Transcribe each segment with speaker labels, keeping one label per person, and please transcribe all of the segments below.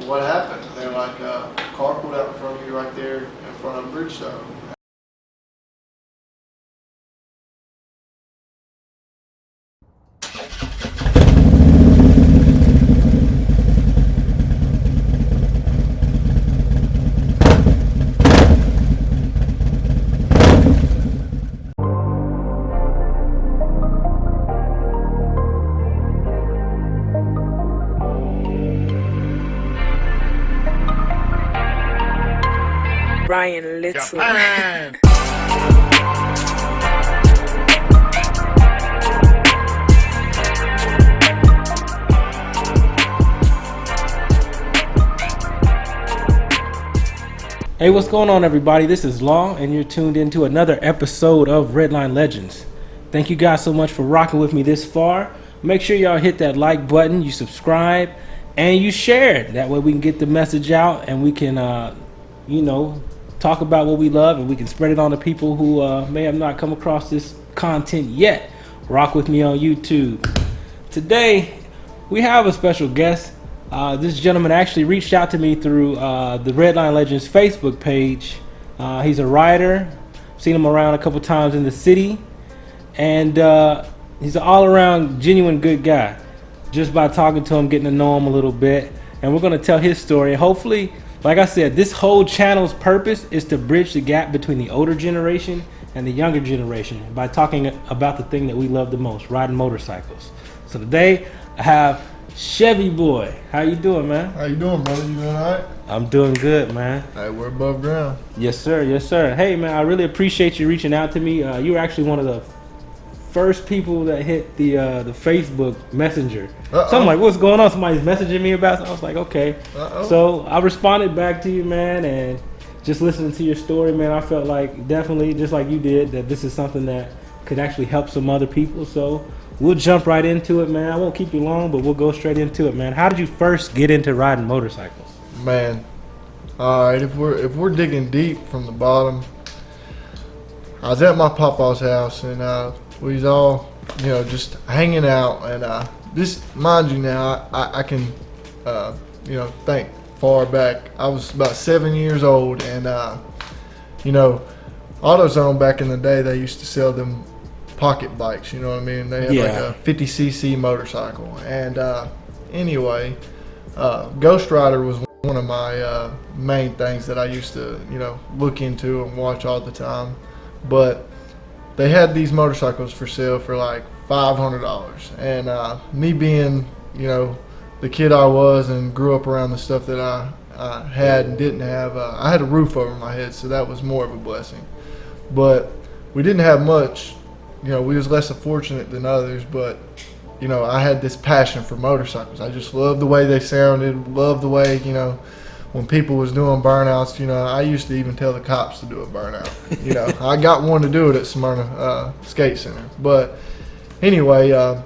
Speaker 1: what happened? And they're like, a car pulled out in front of you right there in front of Bridgestone.
Speaker 2: Brian Little.
Speaker 3: Japan.
Speaker 4: Hey, what's going on, everybody? This is Law, and you're tuned into another episode of Redline Legendz. Thank you guys so much for rocking with me this far. Make sure y'all hit that like button, you subscribe, and you share it. That way we can get the message out, and we can, talk about what we love, and we can spread it on to people who may have not come across this content yet. Rock with me on YouTube. Today, we have a special guest. This gentleman actually reached out to me through the Redline Legendz Facebook page. He's a writer. Seen him around a couple times in the city. And he's an all-around genuine good guy. Just by talking to him, getting to know him a little bit. And we're going to tell his story. And hopefully, like I said, this whole channel's purpose is to bridge the gap between the older generation and the younger generation by talking about the thing that we love the most, riding motorcycles. So today, I have ChevyBoy. How you doing, man?
Speaker 1: How you doing, brother? You doing all right?
Speaker 4: I'm doing good, man.
Speaker 1: Hey, we're above ground.
Speaker 4: Yes, sir. Yes, sir. Hey, man, I really appreciate you reaching out to me. You were actually one of the first people that hit the Facebook Messenger. So I'm like, what's going on? Somebody's messaging me about something. I was like, okay. So I responded back to you, man, and just listening to your story, man, I felt like definitely, just like you did, that this is something that could actually help some other people. So we'll jump right into it, man. I won't keep you long, but we'll go straight into it, man. How did you first get into riding motorcycles?
Speaker 1: Man, all right. If we're digging deep from the bottom, I was at my papa's house, and we was all, just hanging out. And this, mind you, now I can, think far back. I was about 7 years old, and AutoZone back in the day, they used to sell them pocket bikes, you know what I mean? They had like a 50cc motorcycle. And anyway, Ghost Rider was one of my main things that I used to, look into and watch all the time. But they had these motorcycles for sale for like $500. And me being, the kid I was and grew up around the stuff that I had and didn't have, I had a roof over my head, so that was more of a blessing. But we didn't have much. We was less fortunate than others, but I had this passion for motorcycles. I just loved the way they sounded, loved the way, when people was doing burnouts, I used to even tell the cops to do a burnout. I got one to do it at Smyrna Skate Center. But anyway, I'd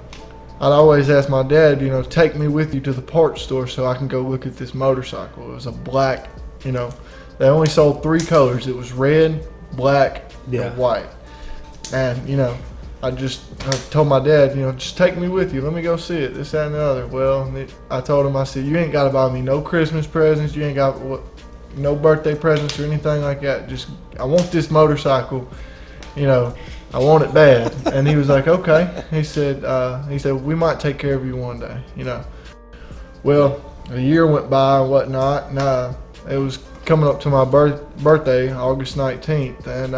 Speaker 1: always ask my dad, take me with you to the parts store so I can go look at this motorcycle. It was a black, they only sold 3 colors. It was red, black, and white. And, I told my dad, just take me with you. Let me go see it, this, that, and the other. Well, I told him, I said, you ain't got to buy me no Christmas presents. You ain't got no birthday presents or anything like that. Just, I want this motorcycle. I want it bad. And he was like, okay. He said, we might take care of you one day, Well, a year went by and whatnot. And it was coming up to my birthday, August 19th. And,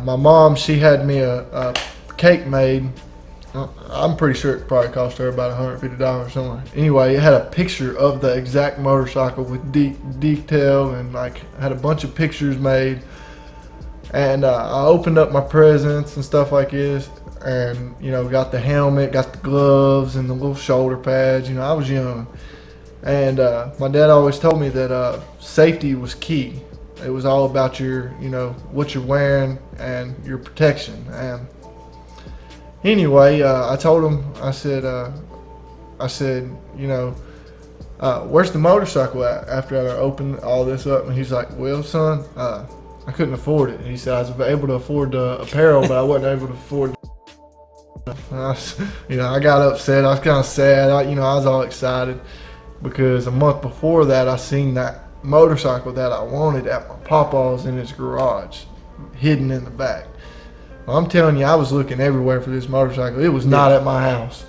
Speaker 1: my mom, she had me a cake made. I'm pretty sure it probably cost her about $150 somewhere. Anyway, it had a picture of the exact motorcycle with detail, and like had a bunch of pictures made. And I opened up my presents and stuff like this, and got the helmet, got the gloves, and the little shoulder pads. I was young, and my dad always told me that safety was key. It was all about your, what you're wearing and your protection. And anyway, I told him, I said, where's the motorcycle at? After I opened all this up, and he's like, well, son, I couldn't afford it. And he said I was able to afford the apparel, but I wasn't able to afford. I got upset. I was kind of sad. I was all excited. because a month before that, I seen that motorcycle that I wanted at my papa's in his garage, hidden in the back. Well, I'm telling you, I was looking everywhere for this motorcycle. It was not at my house.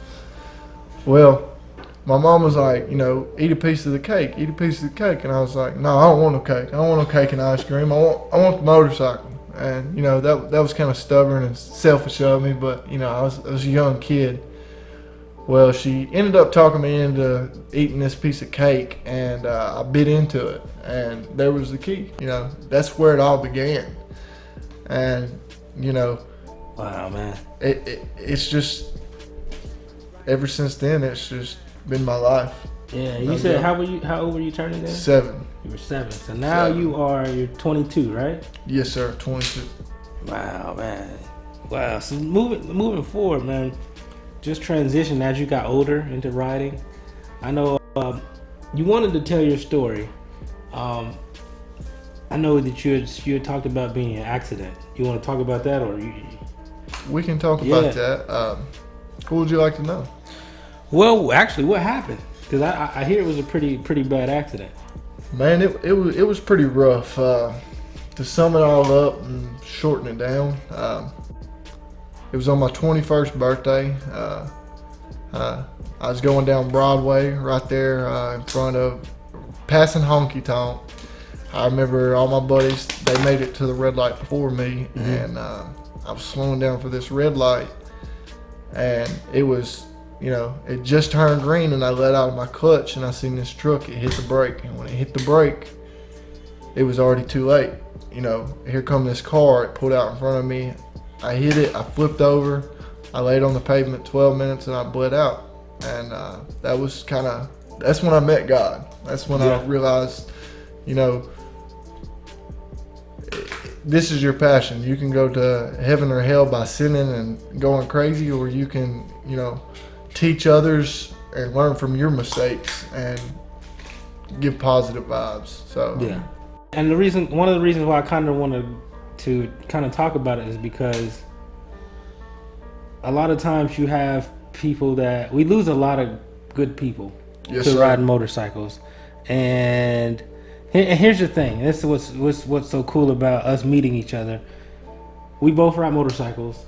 Speaker 1: Well, my mom was like, eat a piece of the cake, eat a piece of the cake. And I was like, no, I don't want no cake. I don't want no cake and ice cream. I want the motorcycle. And, that was kind of stubborn and selfish of me, but, I was a young kid. Well, she ended up talking me into eating this piece of cake, and I bit into it. And there was the key. That's where it all began. And,
Speaker 4: wow, man.
Speaker 1: It's just, ever since then, it's just been my life.
Speaker 4: Yeah, you said how old were you turning then?
Speaker 1: 7.
Speaker 4: You were 7. So now you're 22, right?
Speaker 1: Yes, sir, 22.
Speaker 4: Wow, man. Wow. So moving forward, man, just transition as you got older into riding. I know you wanted to tell your story. I know that you had talked about being in an accident. You want to talk about that, or
Speaker 1: we can talk about that. What would you like to know?
Speaker 4: Well, actually, what happened? Because I hear it was a pretty bad accident.
Speaker 1: Man, it was pretty rough. To sum it all up and shorten it down, it was on my 21st birthday. I was going down Broadway right there in front of passing Honky Tonk. I remember all my buddies, they made it to the red light before me, and I was slowing down for this red light, and it was, it just turned green, and I let out of my clutch, and I seen this truck, it hit the brake, and when it hit the brake, it was already too late. Here come this car, it pulled out in front of me, I hit it, I flipped over, I laid on the pavement 12 minutes, and I bled out, and that's when I met God. That's when I realized, this is your passion. You can go to heaven or hell by sinning and going crazy, or you can, teach others and learn from your mistakes and give positive vibes. So
Speaker 4: yeah. And one of the reasons why I kind of wanted to talk about it is because a lot of times you have people that we lose a lot of good people to riding motorcycles, and here's the thing. This is what's so cool about us meeting each other. We both ride motorcycles,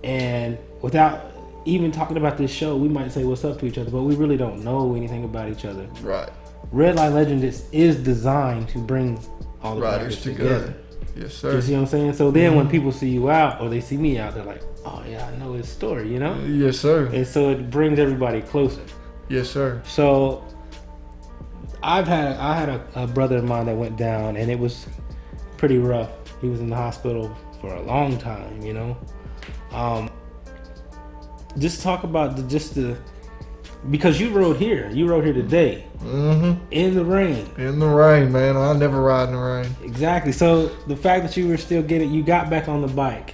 Speaker 4: and without even talking about this show, we might say what's up to each other, but we really don't know anything about each other.
Speaker 1: Right.
Speaker 4: Redline Legendz is designed to bring all the riders together.
Speaker 1: Yes, sir.
Speaker 4: You see what I'm saying? So then when people see you out or they see me out, they're like, oh yeah, I know his story,
Speaker 1: Yes, sir.
Speaker 4: And so it brings everybody closer.
Speaker 1: Yes, sir.
Speaker 4: So I had a brother of mine that went down, and it was pretty rough. He was in the hospital for a long time, just talk about because you rode here today, in the rain.
Speaker 1: In the rain, man. I never ride in the rain.
Speaker 4: Exactly. So the fact that you were still you got back on the bike,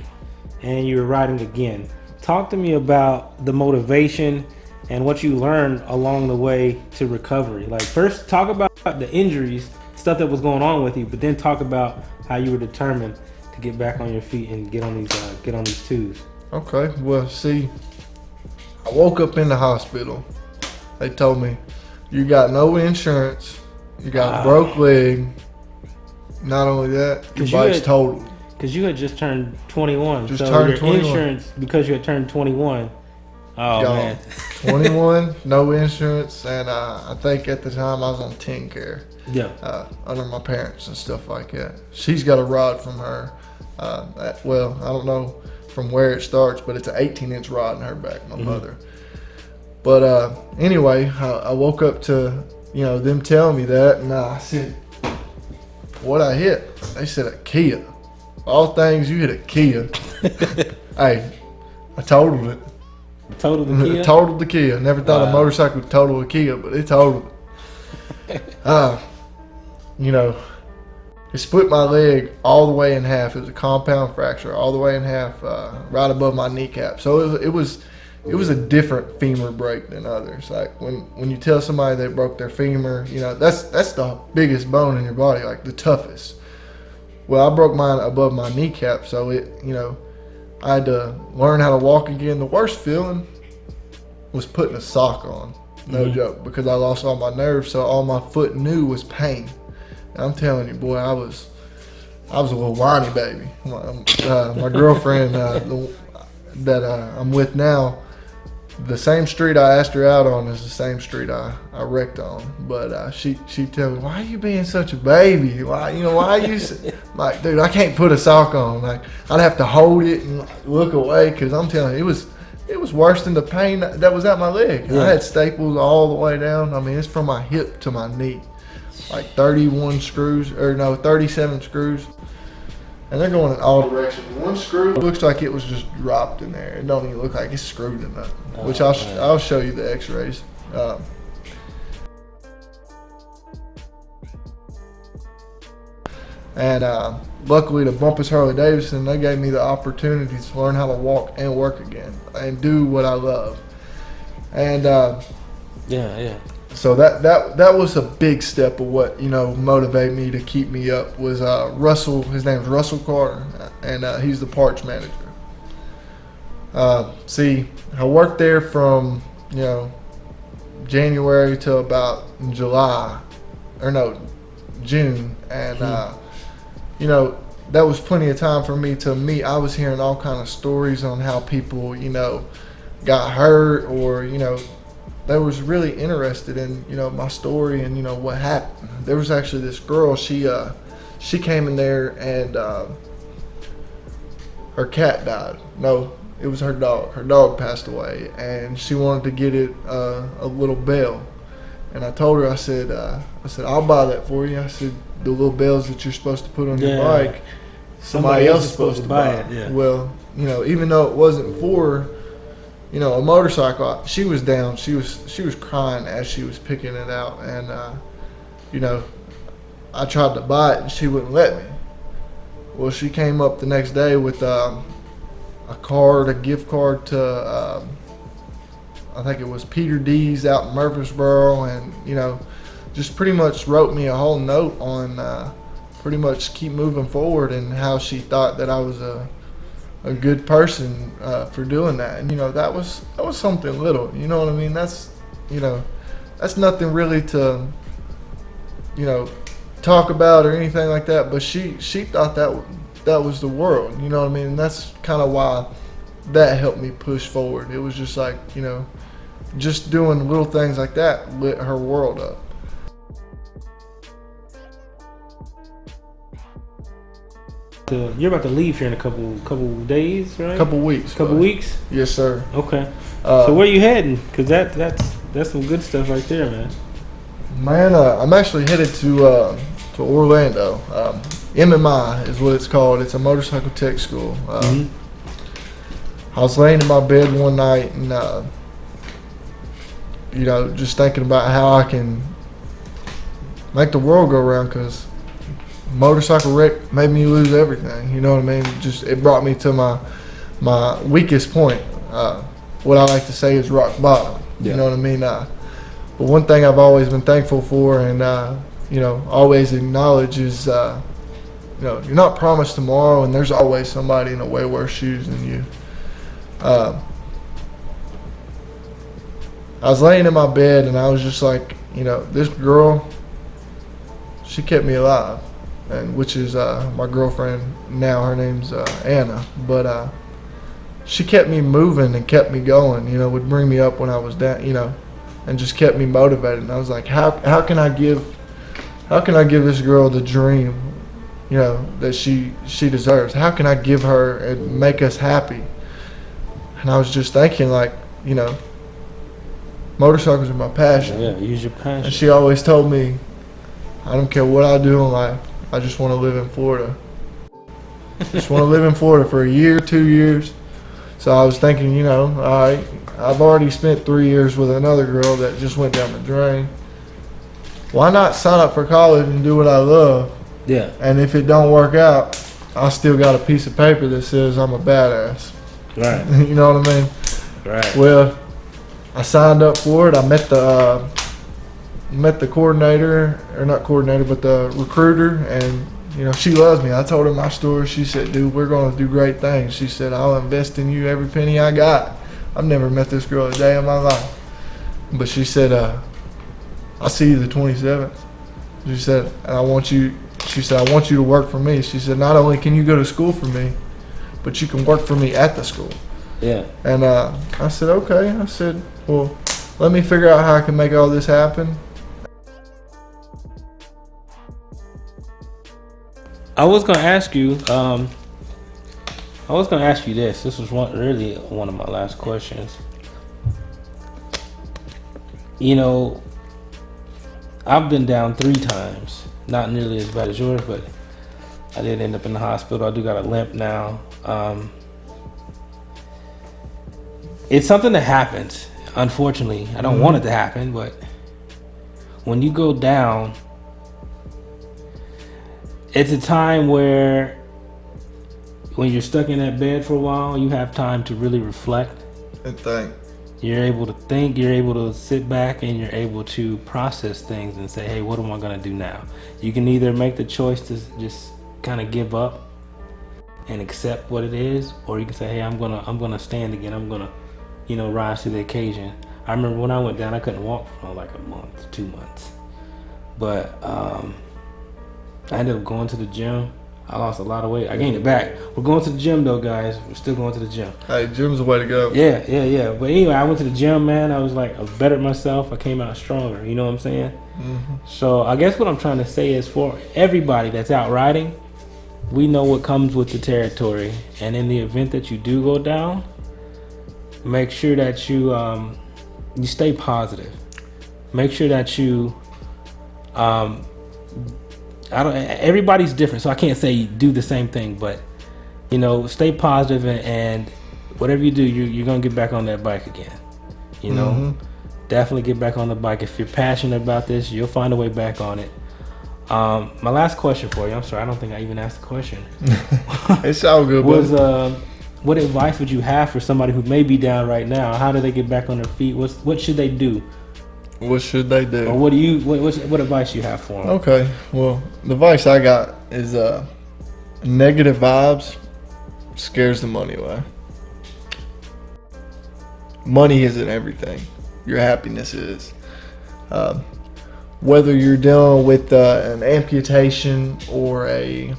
Speaker 4: and you were riding again. Talk to me about the motivation and what you learned along the way to recovery. Like, first talk about the injuries, stuff that was going on with you, but then talk about how you were determined to get back on your feet and get on these twos.
Speaker 1: Okay. Well, see, I woke up in the hospital. They told me, you got no insurance, you got a broke leg. Not only that, your bike's totaled.
Speaker 4: Because you had just turned 21.
Speaker 1: Just
Speaker 4: so
Speaker 1: turned
Speaker 4: your
Speaker 1: 21.
Speaker 4: Insurance, because you had turned 21. Oh,
Speaker 1: Gone.
Speaker 4: man.
Speaker 1: 21, no insurance, and I think at the time I was on TennCare.
Speaker 4: Yeah.
Speaker 1: Under my parents and stuff like that. She's got a rod from her. I don't know from where it starts, but it's an 18-inch rod in her back, my mother. But anyway, I woke up to them telling me that, and I said, what I hit? They said a Kia. All things, you hit a Kia. Hey, I totaled it.
Speaker 4: Totaled the Kia?
Speaker 1: Totaled the Kia. Never thought a motorcycle would total a Kia, but it totaled it. It split my leg all the way in half. It was a compound fracture all the way in half, right above my kneecap. So it was a different femur break than others. Like when you tell somebody they broke their femur, that's the biggest bone in your body, like the toughest. Well, I broke mine above my kneecap, so I had to learn how to walk again. The worst feeling was putting a sock on. no joke, because I lost all my nerves, so all my foot knew was pain. And I'm telling you, boy, I was a little whiny baby. My girlfriend that I'm with now, the same street I asked her out on is the same street I wrecked on. But she tell me, why are you being such a baby? Why are you like, dude, I can't put a sock on. Like, I'd have to hold it and look away, because I'm telling you, it was worse than the pain that was at my leg. Yeah. I had staples all the way down. I mean, it's from my hip to my knee, like 37 screws. And they're going in all directions. One screw looks like it was just dropped in there. It don't even look like it's screwed in nothing. Which I'll show you the x-rays. Luckily to Bumpus Harley-Davidson, they gave me the opportunity to learn how to walk and work again and do what I love. And so that was a big step of what, motivated me to keep me up was Russell. His name's Russell Carter, and he's the parts manager. See, I worked there from January to about June, and that was plenty of time for me to meet. I was hearing all kind of stories on how people got hurt, or they was really interested in my story and what happened. There was actually this girl, she came in there, and her cat died. No, it was her dog passed away, and she wanted to get it a little bell. And I told her, I said I'll buy that for you. I said, the little bells that you're supposed to put on your bike, somebody else is supposed to buy it. Yeah. Well, even though it wasn't for a motorcycle, she was down. She was crying as she was picking it out, and I tried to buy it and she wouldn't let me. Well, she came up the next day with a gift card to I think it was Peter D's out in Murfreesboro, and just pretty much wrote me a whole note on pretty much keep moving forward, and how she thought that I was a good person for doing that. And that was something little, you know what I mean? That's that's nothing really to talk about or anything like that, but she thought that was the world, you know what I mean? And that's kind of why that helped me push forward. It was just like just doing little things like that lit her world up.
Speaker 4: You're about to leave here in a couple days, right?
Speaker 1: Couple weeks.
Speaker 4: Weeks?
Speaker 1: Yes, sir.
Speaker 4: Okay. So where you heading? Because that's some good stuff right there, man.
Speaker 1: Man, I'm actually headed to Orlando. MMI is what it's called. It's a motorcycle tech school. I was laying in my bed one night and just thinking about how I can make the world go around, because motorcycle wreck made me lose everything. You know what I mean? It brought me to my weakest point. What I like to say is rock bottom. Yeah. You know what I mean? But one thing I've always been thankful for, and always acknowledge, is you're not promised tomorrow, and there's always somebody in a way worse shoes than you. I was laying in my bed, and I was just like, this girl, she kept me alive. And which is my girlfriend now. Her name's Anna, but she kept me moving and kept me going. Would bring me up when I was down, and just kept me motivated. And I was like, how can I give this girl the dream, that she deserves? How can I give her and make us happy? And I was just thinking, like, motorcycles are my passion.
Speaker 4: Yeah, use your passion.
Speaker 1: And she always told me, I don't care what I do in life, I just want to live in Florida. Just want to live in Florida for a year, 2 years. So I was thinking, all right, I've already spent 3 years with another girl that just went down the drain. Why not sign up for college and do what I love?
Speaker 4: Yeah.
Speaker 1: And if it don't work out, I still got a piece of paper that says I'm a badass.
Speaker 4: Right.
Speaker 1: You know what I mean?
Speaker 4: Right.
Speaker 1: Well, I signed up for it. I met the coordinator, or not coordinator, but the recruiter, and she loves me. I told her my story. She said, dude, we're going to do great things. She said, I'll invest in you every penny I got. I've never met this girl a day in my life. But she said, I'll see you the 27th. She said, and she said, I want you to work for me. She said, not only can you go to school for me, but you can work for me at the school.
Speaker 4: Yeah.
Speaker 1: And I said, okay. I said, well, let me figure out how I can make all this happen.
Speaker 4: I was gonna ask you this. This was really one of my last questions. You know, I've been down 3 times. Not nearly as bad as yours, but I did end up in the hospital. I do got a limp now. It's something that happens. Unfortunately, I don't want it to happen, but when you go down, it's a time where when you're stuck in that bed for a while, you have time to really reflect
Speaker 1: And think.
Speaker 4: You're able to think, you're able to sit back, and you're able to process things and say, hey, what am I going to do now? You can either make the choice to just kind of give up and accept what it is, or you can say, hey, I'm gonna stand again. I'm gonna, rise to the occasion. I remember when I went down, I couldn't walk for like a month, 2 months. But I ended up going to the gym. I lost a lot of weight. I gained it back. We're going to the gym though, guys. We're still going to the gym.
Speaker 1: Hey, gym's the way to go.
Speaker 4: Yeah. But anyway, I went to the gym, man. I was like, I bettered myself. I came out stronger. You know what I'm saying? Mm-hmm. So I guess what I'm trying to say is for everybody that's out riding, we know what comes with the territory. And in the event that you do go down, make sure that you stay positive. Make sure that you everybody's different, so I can't say do the same thing, but stay positive, and whatever you do, you're gonna get back on that bike again. Definitely get back on the bike. If you're passionate about this, you'll find a way back on it. My last question for you, I'm sorry, I don't think I even asked the question.
Speaker 1: It's all good.
Speaker 4: Was what advice would you have for somebody who may be down right now? How do they get back on their feet? What should they do?
Speaker 1: What should they do?
Speaker 4: Or what advice you have for them?
Speaker 1: Okay, well, the advice I got is negative vibes scares the money away. Money isn't everything. Your happiness is. Whether you're dealing with an amputation or a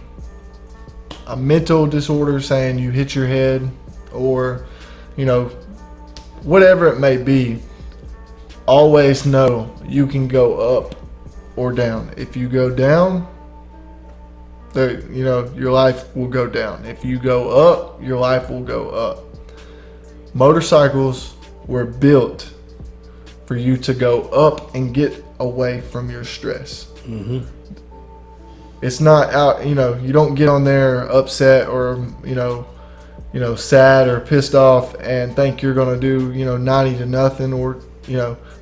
Speaker 1: mental disorder, saying you hit your head, or whatever it may be, always know you can go up or down. If you go down, your life will go down. If you go up, your life will go up. Motorcycles were built for you to go up and get away from your stress. Mm-hmm. It's not out, you don't get on there upset or, sad or pissed off and think you're going to do, 90 to nothing, or,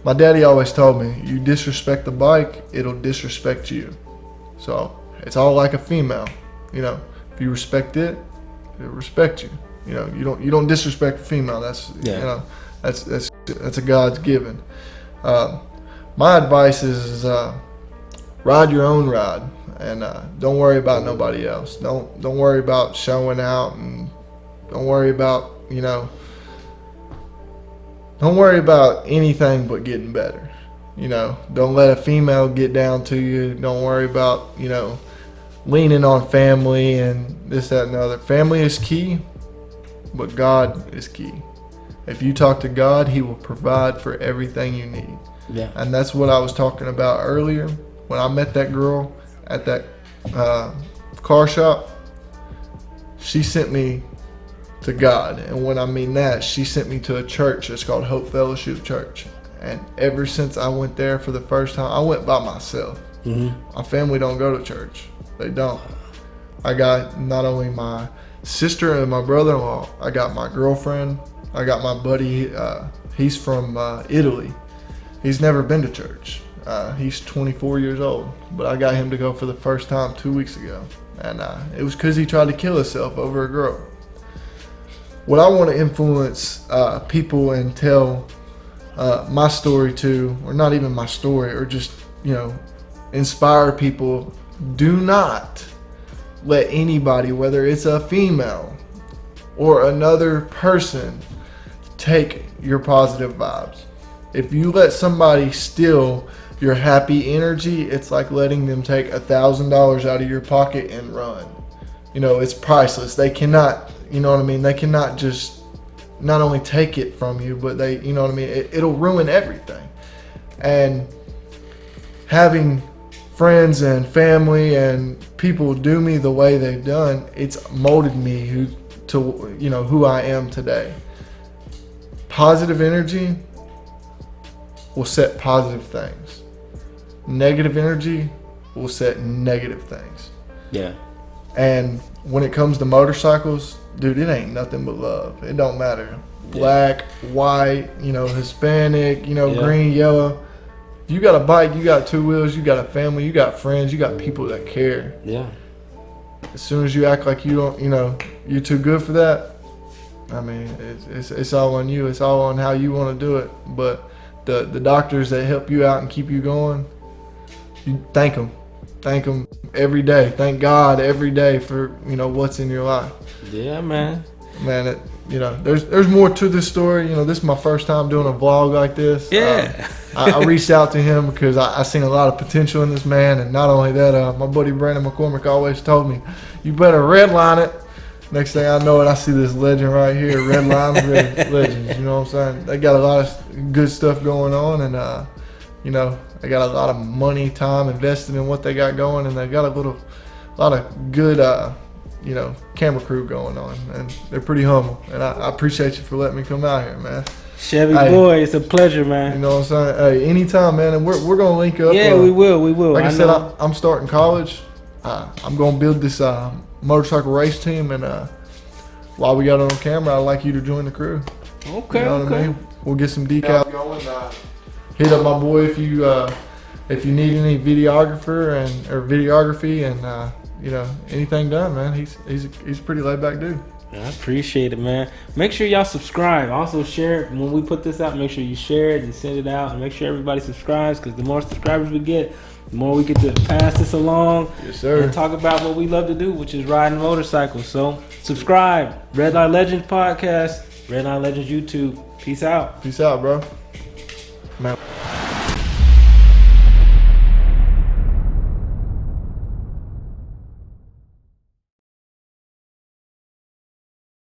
Speaker 1: my daddy always told me, you disrespect the bike, it'll disrespect you. So it's all like a female. If you respect it, it'll respect you. You don't disrespect a female. That's that's a God's given. My advice is ride your own ride, and don't worry about nobody else. Don't worry about showing out, and don't worry about Don't worry about anything but getting better. Don't let a female get down to you. Don't worry about, leaning on family and this, that, and the other. Family is key, but God is key. If you talk to God, He will provide for everything you need. Yeah. And that's what I was talking about earlier. When I met that girl at that car shop, she sent me to God. And when I mean that, she sent me to a church. It's called Hope Fellowship Church. And ever since I went there for the first time, I went by myself. Mm-hmm. My family don't go to church. They don't. I got not only my sister and my brother-in-law, I got my girlfriend, I got my buddy, he's from Italy. He's never been to church. He's 24 years old, but I got him to go for the first time 2 weeks ago. And it was because he tried to kill himself over a girl. What I want to influence people and tell my story to, or not even my story, or just, inspire people, do not let anybody, whether it's a female or another person, take your positive vibes. If you let somebody steal your happy energy, it's like letting them take $1,000 out of your pocket and run. You know, it's priceless. They cannot, you know what I mean? They cannot just not only take it from you, but they, you know what I mean? It'll ruin everything. And having friends and family and people do me the way they've done, it's molded me to, you know, who I am today. Positive energy will set positive things. Negative energy will set negative things.
Speaker 4: Yeah. And
Speaker 1: when it comes to motorcycles, dude, it ain't nothing but love. It don't matter. Black, white, you know, Hispanic, you know, green, yellow. If you got a bike, you got two wheels, you got a family, you got friends, you got people that care.
Speaker 4: Yeah.
Speaker 1: As soon as you act like you don't, you know, you're too good for that, I mean, it's all on you. It's all on how you want to do it. But the doctors that help you out and keep you going, you thank them. Thank them every day. Thank God every day for, you know, what's in your life.
Speaker 4: Yeah, man.
Speaker 1: Man, you know, there's more to this story. You know, this is my first time doing a vlog like this.
Speaker 4: Yeah.
Speaker 1: I reached out to him because I seen a lot of potential in this man. And not only that, my buddy Brandon McCormick always told me, you better redline it. Next thing I know it, I see this legend right here, Redline Legendz. You know what I'm saying? They got a lot of good stuff going on. And, you know, they got a lot of money, time invested in what they got going. And they got a lot of good, you know, camera crew going on, and they're pretty humble. And I appreciate you for letting me come out here, man.
Speaker 4: ChevyBoy, it's a pleasure, man.
Speaker 1: You know what I'm saying? Hey, anytime, man. And we're gonna link up.
Speaker 4: Yeah, we will.
Speaker 1: Like I said, I'm starting college. I'm gonna build this motorcycle race team, and while we got it on camera, I'd like you to join the crew.
Speaker 4: Okay,
Speaker 1: you know what I mean? We'll get some decals going. Hit up my boy if you need any videography and you know, anything done, man. He's a pretty laid back dude.
Speaker 4: I appreciate it, man. Make sure y'all subscribe. Also share it. When we put this out, make sure you share it and send it out, and make sure everybody subscribes, because the more subscribers we get, the more we get to pass this along.
Speaker 1: Yes, sir.
Speaker 4: And talk about what we love to do, which is riding motorcycles. So subscribe. Redline Legendz podcast, Redline Legendz YouTube. Peace out.
Speaker 1: Peace out, bro. Man.